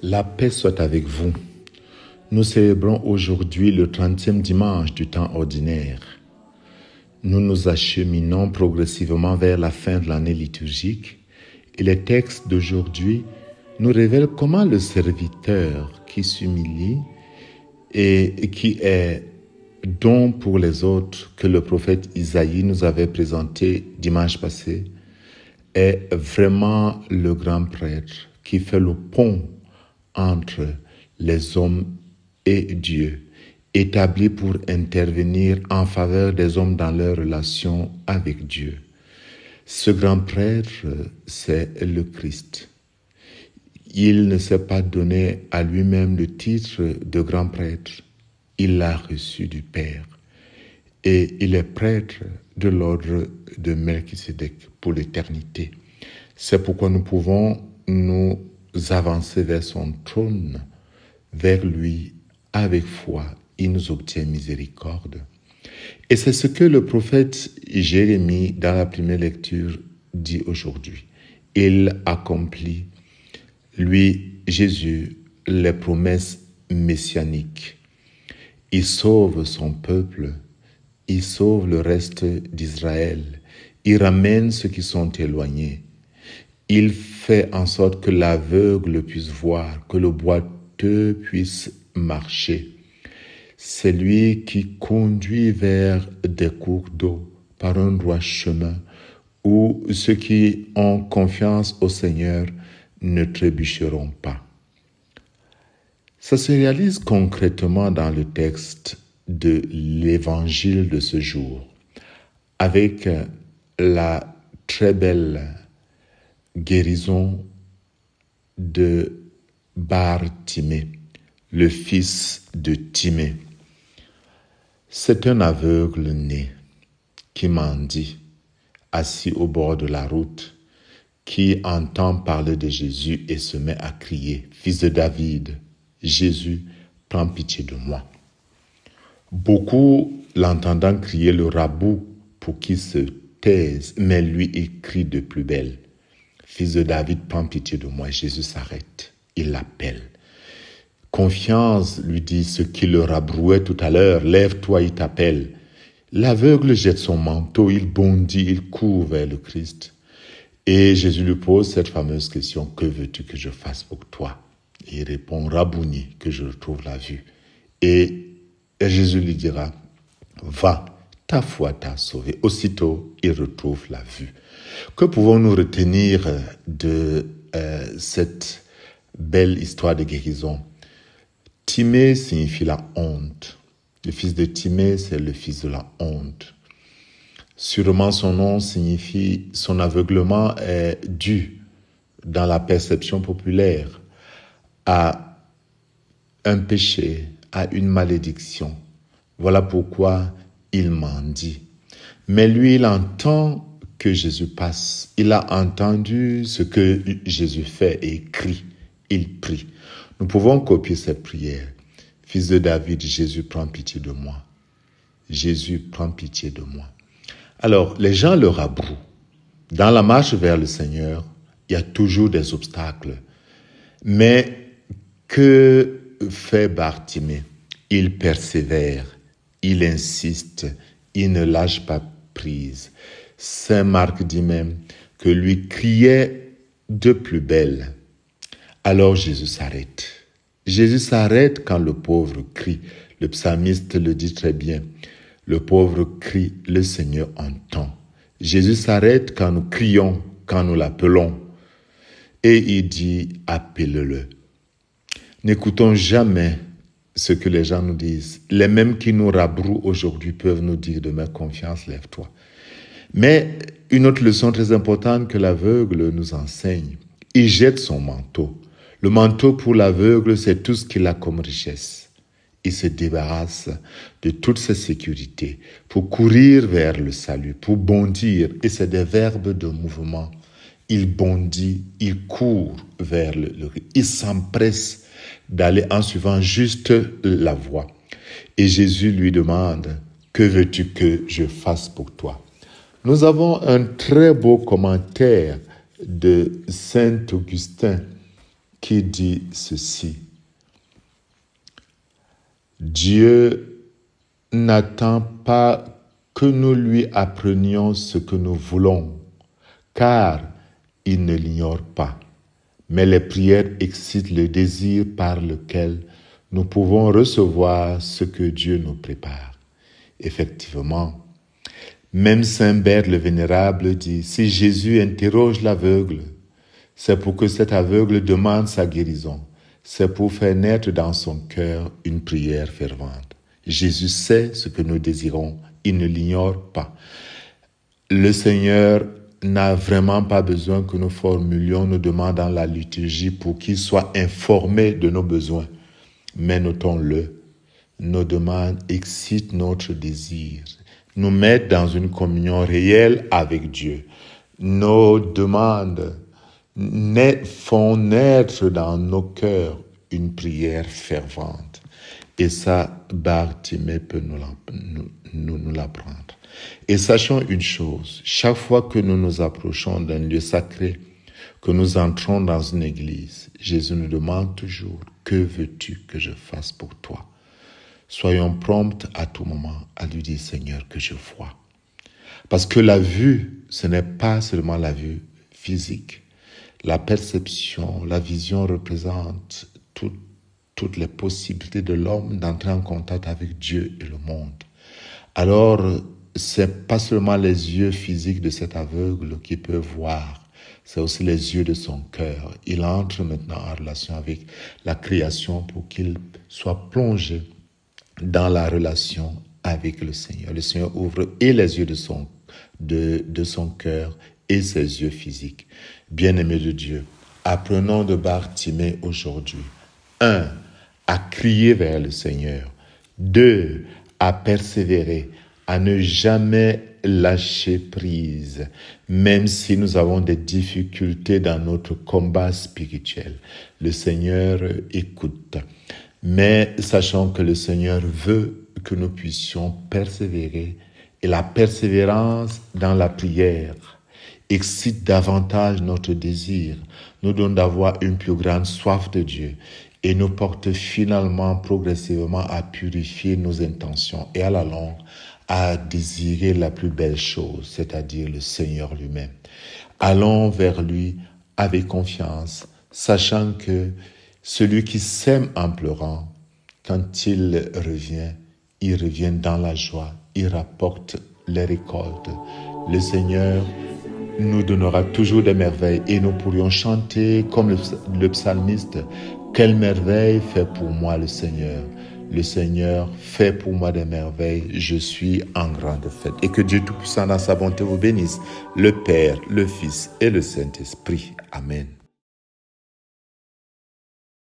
La paix soit avec vous. Nous célébrons aujourd'hui le 30e dimanche du temps ordinaire. Nous nous acheminons progressivement vers la fin de l'année liturgique et les textes d'aujourd'hui nous révèlent comment le serviteur qui s'humilie et qui est don pour les autres que le prophète Isaïe nous avait présenté dimanche passé est vraiment le grand prêtre qui fait le pont entre les hommes et Dieu, établi pour intervenir en faveur des hommes dans leur relation avec Dieu. Ce grand prêtre, c'est le Christ. Il ne s'est pas donné à lui-même le titre de grand prêtre. Il l'a reçu du Père. Et il est prêtre de l'ordre de Melchisédek pour l'éternité. C'est pourquoi nous pouvons nous avancer vers son trône, vers lui, avec foi. Il nous obtient miséricorde. Et c'est ce que le prophète Jérémie, dans la première lecture, dit aujourd'hui. Il accomplit, lui, Jésus, les promesses messianiques. Il sauve son peuple, il sauve le reste d'Israël, il ramène ceux qui sont éloignés. Il fait en sorte que l'aveugle puisse voir, que le boiteux puisse marcher. C'est lui qui conduit vers des cours d'eau par un droit chemin où ceux qui ont confiance au Seigneur ne trébucheront pas. Ça se réalise concrètement dans le texte de l'évangile de ce jour, avec la très belle guérison de Bar-Timée, le fils de Timée. C'est un aveugle né qui mendie, assis au bord de la route, qui entend parler de Jésus et se met à crier « Fils de David, Jésus, prends pitié de moi ». Beaucoup, l'entendant crier, le rabouent pour qu'il se taise, mais lui, il crie de plus belle. « Fils de David, prends pitié de moi ». Jésus s'arrête, il l'appelle. Confiance, lui dit ce qui le rabrouait tout à l'heure, « Lève-toi, il t'appelle ». L'aveugle jette son manteau, il bondit, il court vers le Christ. Et Jésus lui pose cette fameuse question, « Que veux-tu que je fasse pour toi ?» Il répond, « Rabouni, que je retrouve la vue. » Et Jésus lui dira, « Va, ta foi t'a sauvé. » Aussitôt, il retrouve la vue. Que pouvons-nous retenir de cette belle histoire de guérison? Timée signifie la honte. Le fils de Timée, c'est le fils de la honte. Sûrement son nom signifie, son aveuglement est dû, dans la perception populaire, à un péché, à une malédiction. Voilà pourquoi il mendie. Mais lui, il entend que Jésus passe. Il a entendu ce que Jésus fait et crie. Il prie. Nous pouvons copier cette prière. Fils de David, Jésus, prends pitié de moi. Jésus, prends pitié de moi. Alors, les gens le rabrouent. Dans la marche vers le Seigneur, il y a toujours des obstacles. Mais que fait Bar-Timée? Il persévère, il insiste, il ne lâche pas prise. Saint Marc dit même que lui criait de plus belle. Alors Jésus s'arrête. Jésus s'arrête quand le pauvre crie. Le psalmiste le dit très bien. Le pauvre crie, le Seigneur entend. Jésus s'arrête quand nous crions, quand nous l'appelons. Et il dit, appelle-le. N'écoutons jamais ce que les gens nous disent. Les mêmes qui nous rabrouent aujourd'hui peuvent nous dire demain, confiance, lève-toi. Mais une autre leçon très importante que l'aveugle nous enseigne, il jette son manteau. Le manteau pour l'aveugle, c'est tout ce qu'il a comme richesse. Il se débarrasse de toutes ses sécurités pour courir vers le salut, pour bondir. Et c'est des verbes de mouvement. Il bondit, il court vers le il s'empresse d'aller en suivant juste la voie. Et Jésus lui demande, « Que veux-tu que je fasse pour toi ?» Nous avons un très beau commentaire de Saint Augustin qui dit ceci. Dieu n'attend pas que nous lui apprenions ce que nous voulons, car il ne l'ignore pas. Mais les prières excitent le désir par lequel nous pouvons recevoir ce que Dieu nous prépare. Effectivement, même Saint Bert le Vénérable dit, si Jésus interroge l'aveugle, c'est pour que cet aveugle demande sa guérison. C'est pour faire naître dans son cœur une prière fervente. Jésus sait ce que nous désirons, il ne l'ignore pas. Le Seigneur n'a vraiment pas besoin que nous formulions nos demandes dans la liturgie pour qu'il soit informé de nos besoins. Mais notons-le, nos demandes excitent notre désir, nous mettent dans une communion réelle avec Dieu. Nos demandes font naître dans nos cœurs une prière fervente. Et ça, Bartimée peut nous l'apprendre. Et sachons une chose, chaque fois que nous nous approchons d'un lieu sacré, que nous entrons dans une église, Jésus nous demande toujours, que veux-tu que je fasse pour toi? Soyons prompts à tout moment à lui dire, Seigneur, que je vois. Parce que la vue, ce n'est pas seulement la vue physique. La perception, la vision représente toutes les possibilités de l'homme d'entrer en contact avec Dieu et le monde. Alors, c'est pas seulement les yeux physiques de cet aveugle qui peuvent voir, c'est aussi les yeux de son cœur. Il entre maintenant en relation avec la création pour qu'il soit plongé dans la relation avec le Seigneur. Le Seigneur ouvre et les yeux de son cœur et ses yeux physiques. Bien-aimés de Dieu, apprenons de Bartimée aujourd'hui. 1. À crier vers le Seigneur. 2. À persévérer, à ne jamais lâcher prise, même si nous avons des difficultés dans notre combat spirituel. Le Seigneur écoute. Mais sachant que le Seigneur veut que nous puissions persévérer, et la persévérance dans la prière excite davantage notre désir, nous donne d'avoir une plus grande soif de Dieu et nous porte finalement progressivement à purifier nos intentions et à la longue à désirer la plus belle chose, c'est-à-dire le Seigneur lui-même. Allons vers lui avec confiance, sachant que celui qui sème en pleurant, quand il revient dans la joie, il rapporte les récoltes. Le Seigneur nous donnera toujours des merveilles et nous pourrions chanter comme le psalmiste, « Quelle merveille fait pour moi le Seigneur !» Le Seigneur fait pour moi des merveilles, je suis en grande fête. Et que Dieu Tout-Puissant dans sa bonté vous bénisse, le Père, le Fils et le Saint-Esprit. Amen.